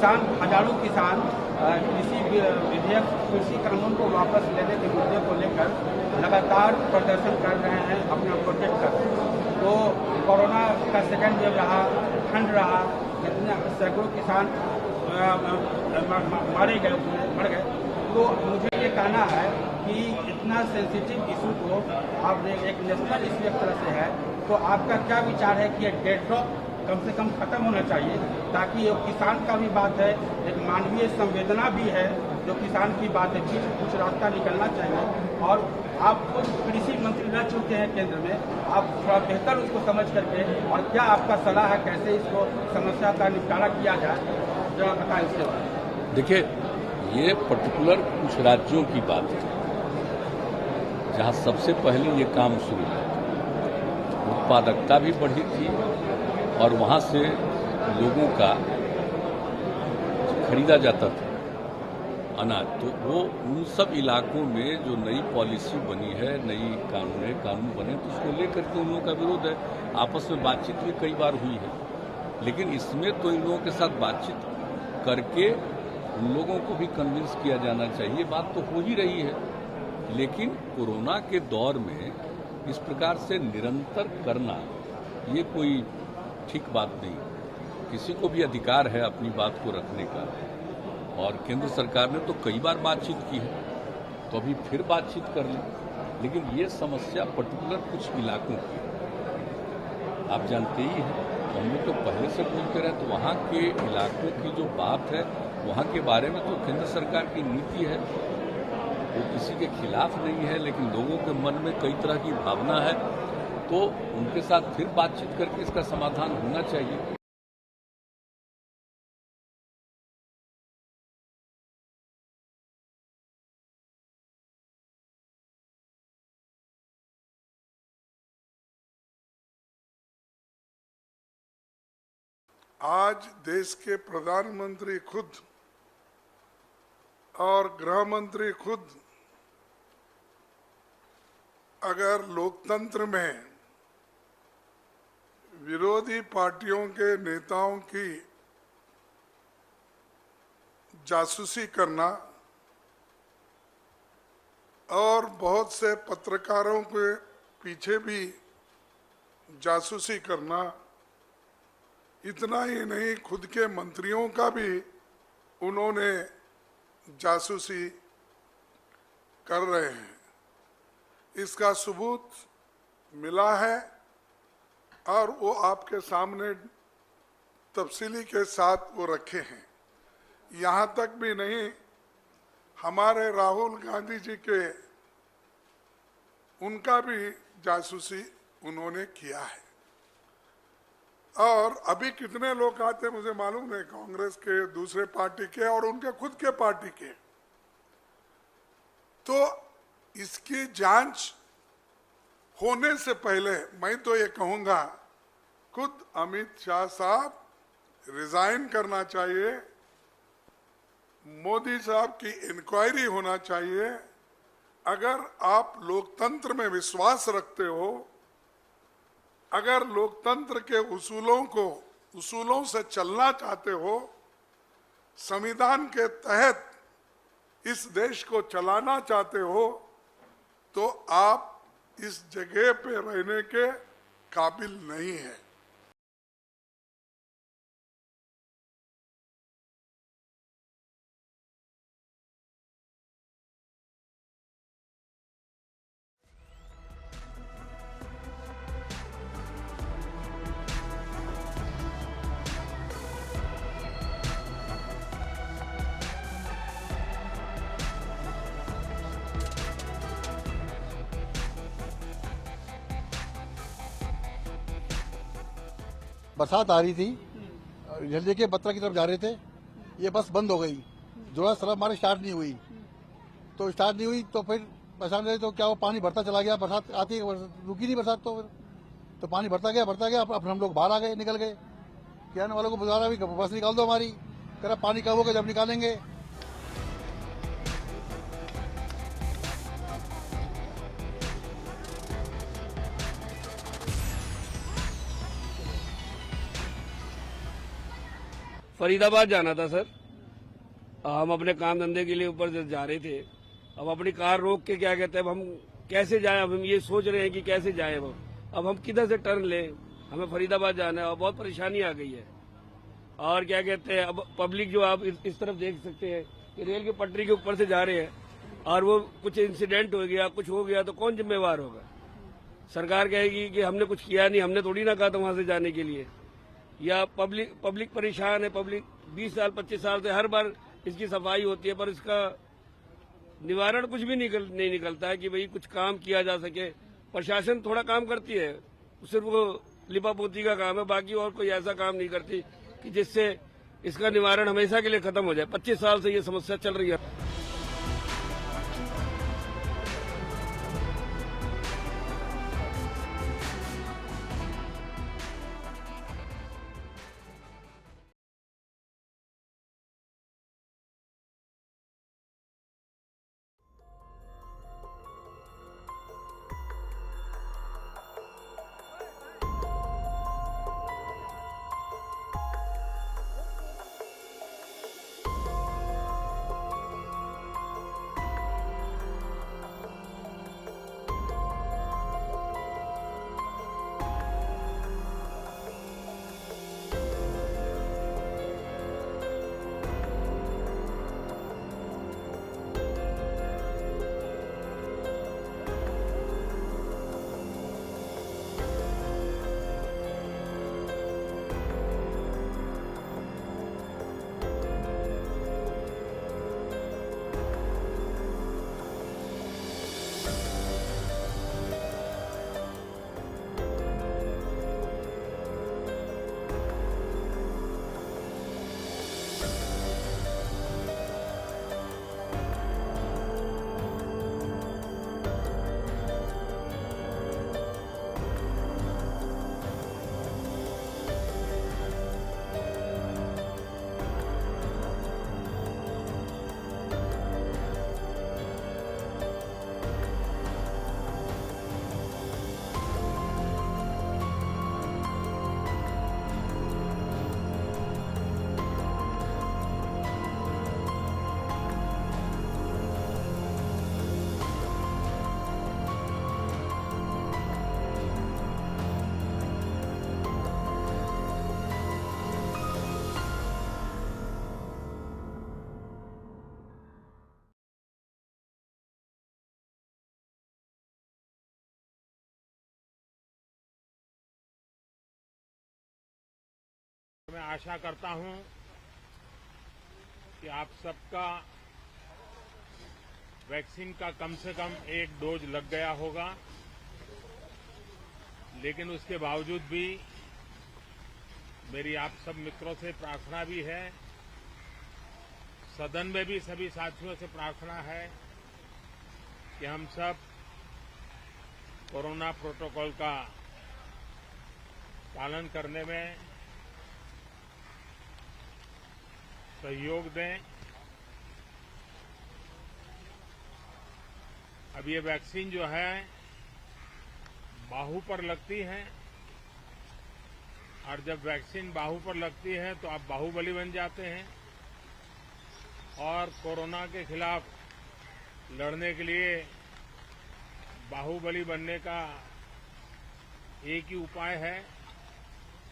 हजारों किसान कृषि विधेयक, कृषि कानून को वापस लेने के मुद्दे को लेकर लगातार प्रदर्शन कर रहे हैं, अपना प्रोटेक्ट कर रहे हैं। तो कोरोना का सेकेंड वेव रहा, ठंड रहा, इतने सैकड़ों किसान मारे गए, मर गए। तो मुझे ये कहना है कि इतना सेंसिटिव इशू को आपने एक नेशनल इशू एक तरह से है, तो आपका क्या विचार है कि डेड ड्रॉप कम से कम खत्म होना चाहिए, ताकि एक किसान का भी बात है, एक मानवीय संवेदना भी है, जो किसान की बात है, कुछ रास्ता निकलना चाहिए। और आप खुद कृषि मंत्री रह चुके हैं केंद्र में, आप थोड़ा बेहतर उसको समझ करके, और क्या आपका सलाह है कैसे इसको समस्या का निपटारा किया जाए, जरा बताएं इसके बारे में। देखिए, ये पर्टिकुलर कुछ राज्यों की बात है जहाँ सबसे पहले ये काम शुरू हुआ, उत्पादकता भी बढ़ी थी और वहाँ से लोगों का खरीदा जाता था अनाज। तो वो उन सब इलाकों में जो नई पॉलिसी बनी है, नई कानून बने, तो उसको लेकर के उन लोगों का विरोध है। आपस में बातचीत भी कई बार हुई है, लेकिन इसमें तो इन लोगों के साथ बातचीत करके उन लोगों को भी कन्विंस किया जाना चाहिए। बात तो हो ही रही है, लेकिन कोरोना के दौर में इस प्रकार से निरंतर करना ये कोई ठीक बात नहीं। किसी को भी अधिकार है अपनी बात को रखने का, और केंद्र सरकार ने तो कई बार बातचीत की है, तो अभी फिर बातचीत कर लें। लेकिन ये समस्या पर्टिकुलर कुछ इलाकों की, आप जानते ही हैं, हम लोग तो पहले से बोलते रहे, तो वहाँ के इलाकों की जो बात है, वहाँ के बारे में तो केंद्र सरकार की नीति है, वो किसी के खिलाफ नहीं है, लेकिन लोगों के मन में कई तरह की भावना है, तो उनके साथ फिर बातचीत करके इसका समाधान होना चाहिए। आज देश के प्रधानमंत्री खुद और गृह मंत्री खुद अगर लोकतंत्र में विरोधी पार्टियों के नेताओं की जासूसी करना और बहुत से पत्रकारों के पीछे भी जासूसी करना, इतना ही नहीं खुद के मंत्रियों का भी उन्होंने जासूसी कर रहे हैं, इसका सबूत मिला है और वो आपके सामने तफसीली के साथ वो रखे हैं। यहाँ तक भी नहीं, हमारे राहुल गांधी जी के उनका भी जासूसी उन्होंने किया है। और अभी कितने लोग आते मुझे मालूम नहीं, कांग्रेस के, दूसरे पार्टी के और उनके खुद के पार्टी के। तो इसकी जांच होने से पहले मैं तो ये कहूंगा, खुद अमित शाह साहब रिजाइन करना चाहिए, मोदी साहब की इंक्वायरी होना चाहिए। अगर आप लोकतंत्र में विश्वास रखते हो, अगर लोकतंत्र के उसूलों से चलना चाहते हो, संविधान के तहत इस देश को चलाना चाहते हो, तो आप इस जगह पे रहने के काबिल नहीं है। बरसात आ रही थी, जल्दी के बत्रा की तरफ जा रहे थे, ये बस बंद हो गई। जो है सड़क हमारी स्टार्ट नहीं हुई, तो फिर परेशान रहे। तो क्या वो पानी भरता चला गया, बरसात आती रुकी नहीं बरसात, तो पानी भरता गया। अब हम लोग बाहर आ गए, निकल गए। किराने वालों को बुला भी बस निकाल दो हमारी, कह रहा पानी कब होगा जब निकालेंगे। फरीदाबाद जाना था सर। हम अपने काम धंधे के लिए ऊपर जा रहे थे। अब अपनी कार रोक के क्या कहते हैं, अब हम कैसे जाएं? अब हम ये सोच रहे हैं कि कैसे जाएं। अब हम किधर से टर्न लें? हमें फरीदाबाद जाना है और बहुत परेशानी आ गई है। और क्या कहते हैं, अब पब्लिक जो आप इस तरफ देख सकते हैं कि रेल की पटरी के ऊपर से जा रहे हैं और वो कुछ इंसिडेंट हो गया, कुछ हो गया तो कौन जिम्मेवार होगा? सरकार कहेगी कि हमने कुछ किया नहीं, हमने थोड़ी ना कहा था वहां से जाने के लिए। या पब्लिक परेशान है। पब्लिक 20 साल 25 साल से हर बार इसकी सफाई होती है पर इसका निवारण कुछ भी नहीं निकलता है कि भाई कुछ काम किया जा सके। प्रशासन थोड़ा काम करती है, सिर्फ वो लिपापोती का काम है, बाकी और कोई ऐसा काम नहीं करती कि जिससे इसका निवारण हमेशा के लिए खत्म हो जाए। 25 साल से ये समस्या चल रही है। मैं आशा करता हूं कि आप सबका वैक्सीन का कम से कम 1 डोज लग गया होगा, लेकिन उसके बावजूद भी मेरी आप सब मित्रों से प्रार्थना भी है, सदन में भी सभी साथियों से प्रार्थना है कि हम सब कोरोना प्रोटोकॉल का पालन करने में सहयोग दें। अब ये वैक्सीन जो है बाहू पर लगती है और जब वैक्सीन बाहू पर लगती है तो आप बाहुबली बन जाते हैं और कोरोना के खिलाफ लड़ने के लिए बाहुबली बनने का एक ही उपाय है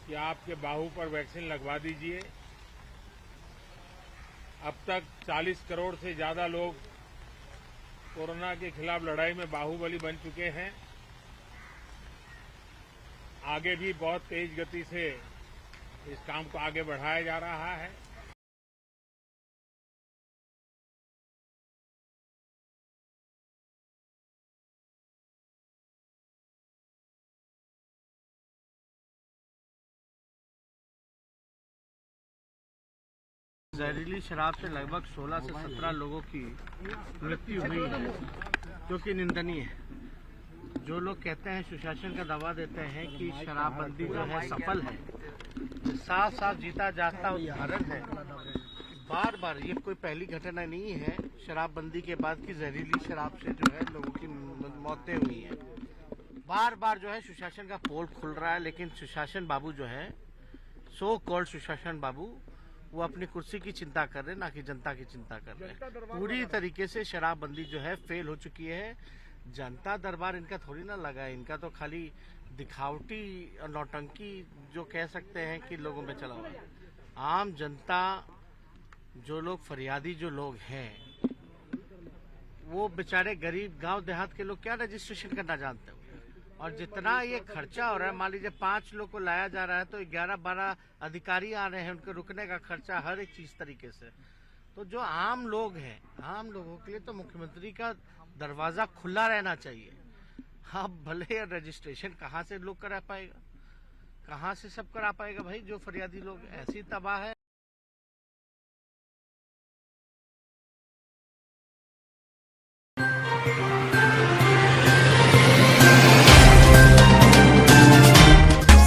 कि आपके बाहू पर वैक्सीन लगवा दीजिए। अब तक 40 करोड़ से ज्यादा लोग कोरोना के खिलाफ लड़ाई में बाहुबली बन चुके हैं। आगे भी बहुत तेज गति से इस काम को आगे बढ़ाया जा रहा है। जहरीली शराब से लगभग 16 से 17 लोगों की मृत्यु हुई है, जो कि निंदनीय है। जो लोग कहते हैं, सुशासन का दावा देते हैं कि शराबबंदी जो है सफल है, साफ साफ जीता जागता उदाहरण है। बार बार ये कोई पहली घटना नहीं है शराबबंदी के बाद की जहरीली शराब से जो है लोगों की मौतें हुई हैं। बार बार जो है सुशासन का पोल खुल रहा है, लेकिन सुशासन बाबू जो है, सो कॉल्ड सुशासन बाबू, वो अपनी कुर्सी की चिंता कर रहे हैं, ना कि जनता की चिंता कर रहे हैं। पूरी तरीके से शराबबंदी जो है फेल हो चुकी है। जनता दरबार इनका थोड़ी ना लगा है, इनका तो खाली दिखावटी और नौटंकी जो कह सकते हैं कि लोगों में चला हुआ है। आम जनता, जो लोग फरियादी जो लोग हैं, वो बेचारे गरीब गांव देहात के लोग क्या रजिस्ट्रेशन करना जानते हो। और जितना ये खर्चा हो रहा है, मान लीजिए 5 लोग को लाया जा रहा है तो 11-12 अधिकारी आ रहे हैं, उनके रुकने का खर्चा, हर एक चीज तरीके से। तो जो आम लोग हैं, आम लोगों के लिए तो मुख्यमंत्री का दरवाजा खुला रहना चाहिए। अब भले रजिस्ट्रेशन कहाँ से लोग करा पाएगा, कहाँ से सब करा पाएगा भाई, जो फरियादी लोग ऐसी तबाह है।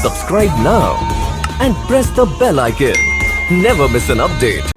Subscribe now and press the bell icon. Never miss an update.